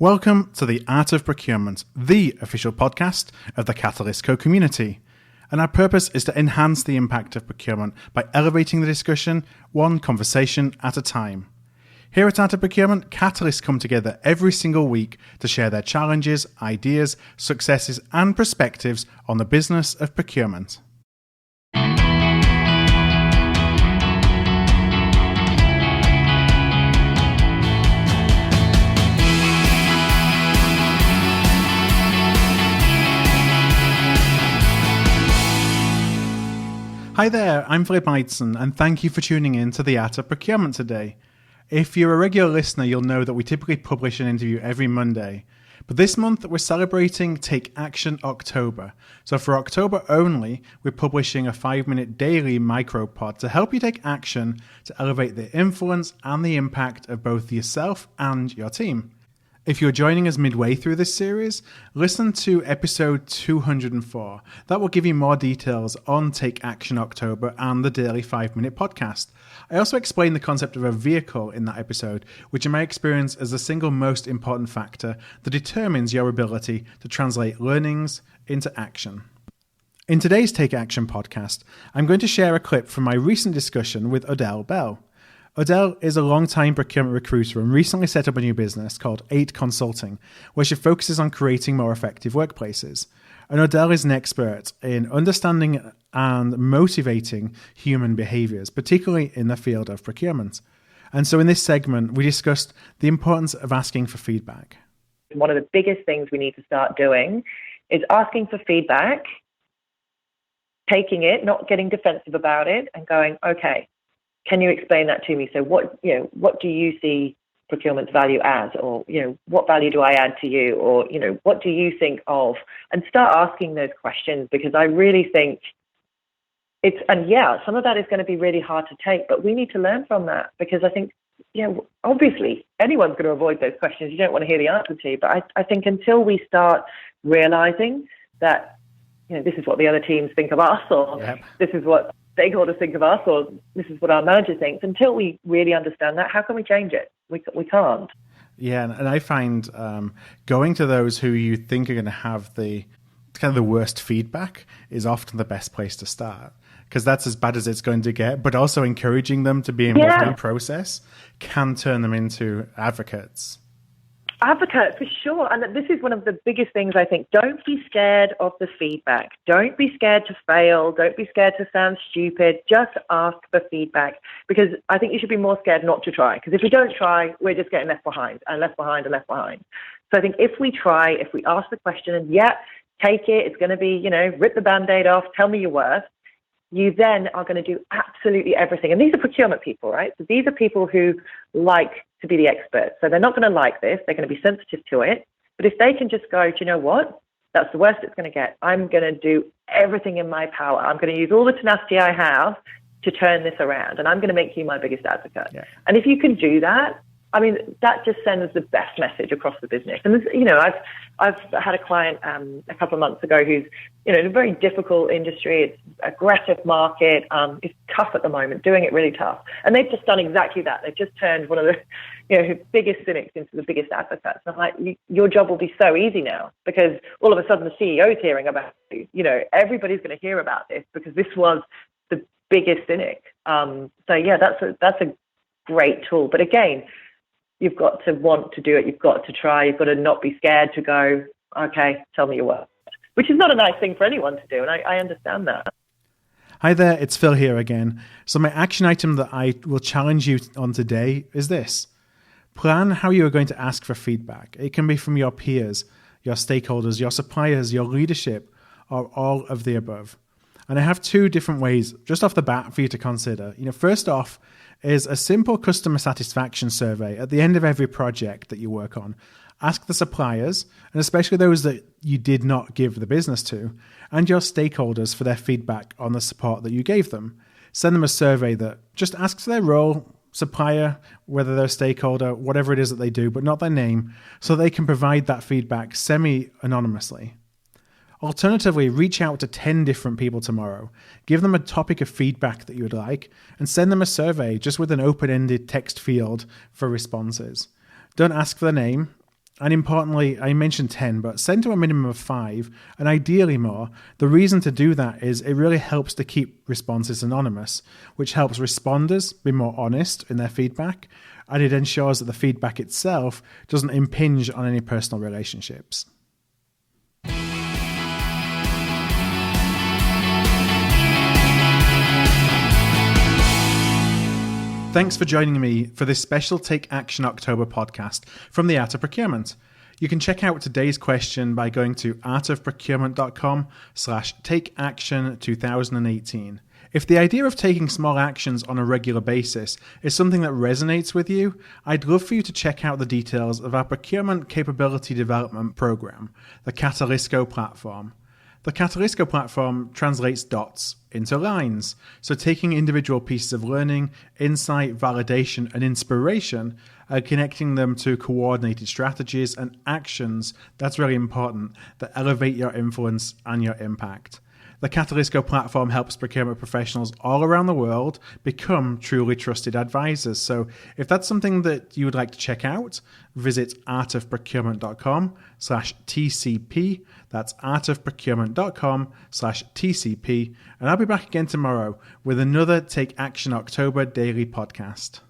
Welcome to the Art of Procurement, the official podcast of the Catalyst Co-community. And our purpose is to enhance the impact of procurement by elevating the discussion one conversation at a time. Here at Art of Procurement, Catalysts come together every single week to share their challenges, ideas, successes, and perspectives on the business of procurement. Hi there, I'm Philip Eitzen, and thank you for tuning in to the Art of Procurement today. If you're a regular listener, you'll know that we typically publish an interview every Monday. But this month, we're celebrating Take Action October. So for October only, we're publishing a 5-minute daily micropod to help you take action to elevate the influence and the impact of both yourself and your team. If you're joining us midway through this series, listen to episode 204. That will give you more details on Take Action October and the daily 5-minute podcast. I also explain the concept of a vehicle in that episode, which in my experience is the single most important factor that determines your ability to translate learnings into action. In today's Take Action podcast, I'm going to share a clip from my recent discussion with Odell Bell. Odell is a long-time procurement recruiter and recently set up a new business called 8 Consulting, where she focuses on creating more effective workplaces. And Odell is an expert in understanding and motivating human behaviors, particularly in the field of procurement. And so in this segment, we discussed the importance of asking for feedback. One of the biggest things we need to start doing is asking for feedback, taking it, not getting defensive about it, and going, okay, can you explain that to me? So what do you see procurement's value as? Or, what value do I add to you? Or, what do you think of? And start asking those questions, because I really think some of that is going to be really hard to take, but we need to learn from that, because I think, obviously anyone's going to avoid those questions. You don't want to hear the answer to, but I think until we start realizing that, this is what the other teams think of us, or this is what stakeholders think of us, or this is what our manager thinks, until we really understand that, how can we change it? We can't. Yeah, and I find going to those who you think are going to have the worst feedback is often the best place to start, because that's as bad as it's going to get, but also encouraging them to be involved in the process can turn them into advocates. Advocate, for sure. And this is one of the biggest things, I think. Don't be scared of the feedback. Don't be scared to fail. Don't be scared to sound stupid. Just ask for feedback, because I think you should be more scared not to try. Because if we don't try, we're just getting left behind and left behind and left behind. So I think if we try, if we ask the question and take it, it's going to be, rip the Band-Aid off, tell me your worth. You then are going to do absolutely everything. And these are procurement people, right? So these are people who like to be the experts. So they're not going to like this. They're going to be sensitive to it. But if they can just go, do you know what? That's the worst it's going to get. I'm going to do everything in my power. I'm going to use all the tenacity I have to turn this around. And I'm going to make you my biggest advocate. Yeah. And if you can do that, that just sends the best message across the business. And I've had a client a couple of months ago who's in a very difficult industry. It's aggressive market. It's tough at the moment, doing it really tough. And they've just done exactly that. They've just turned one of the biggest cynics into the biggest advocates. And I'm like, your job will be so easy now, because all of a sudden the CEO is hearing about you. Everybody's going to hear about this, because this was the biggest cynic. That's a great tool. But again, you've got to want to do it. You've got to try. You've got to not be scared to go, okay, tell me your worth, which is not a nice thing for anyone to do. And I understand that. Hi there, it's Phil here again. So my action item that I will challenge you on today is this. Plan how you are going to ask for feedback. It can be from your peers, your stakeholders, your suppliers, your leadership, or all of the above. And I have 2 different ways just off the bat for you to consider. First off is a simple customer satisfaction survey at the end of every project that you work on. Ask the suppliers, and especially those that you did not give the business to, and your stakeholders for their feedback on the support that you gave them. Send them a survey that just asks their role, supplier, whether they're a stakeholder, whatever it is that they do, but not their name, so they can provide that feedback semi-anonymously. Alternatively, reach out to 10 different people tomorrow, give them a topic of feedback that you would like, and send them a survey just with an open-ended text field for responses. Don't ask for their name. And importantly, I mentioned 10, but send to a minimum of 5, and ideally more. The reason to do that is it really helps to keep responses anonymous, which helps responders be more honest in their feedback, and it ensures that the feedback itself doesn't impinge on any personal relationships. Thanks for joining me for this special Take Action October podcast from the Art of Procurement. You can check out today's question by going to artofprocurement.com/takeaction2018. If the idea of taking small actions on a regular basis is something that resonates with you, I'd love for you to check out the details of our Procurement Capability Development Program, the Catalysco platform. The Catalysco platform translates dots into lines. So taking individual pieces of learning, insight, validation, and inspiration and connecting them to coordinated strategies and actions, that's really important, that elevate your influence and your impact. The Catalysco platform helps procurement professionals all around the world become truly trusted advisors. So if that's something that you would like to check out, visit artofprocurement.com/TCP. That's artofprocurement.com/TCP. And I'll be back again tomorrow with another Take Action October daily podcast.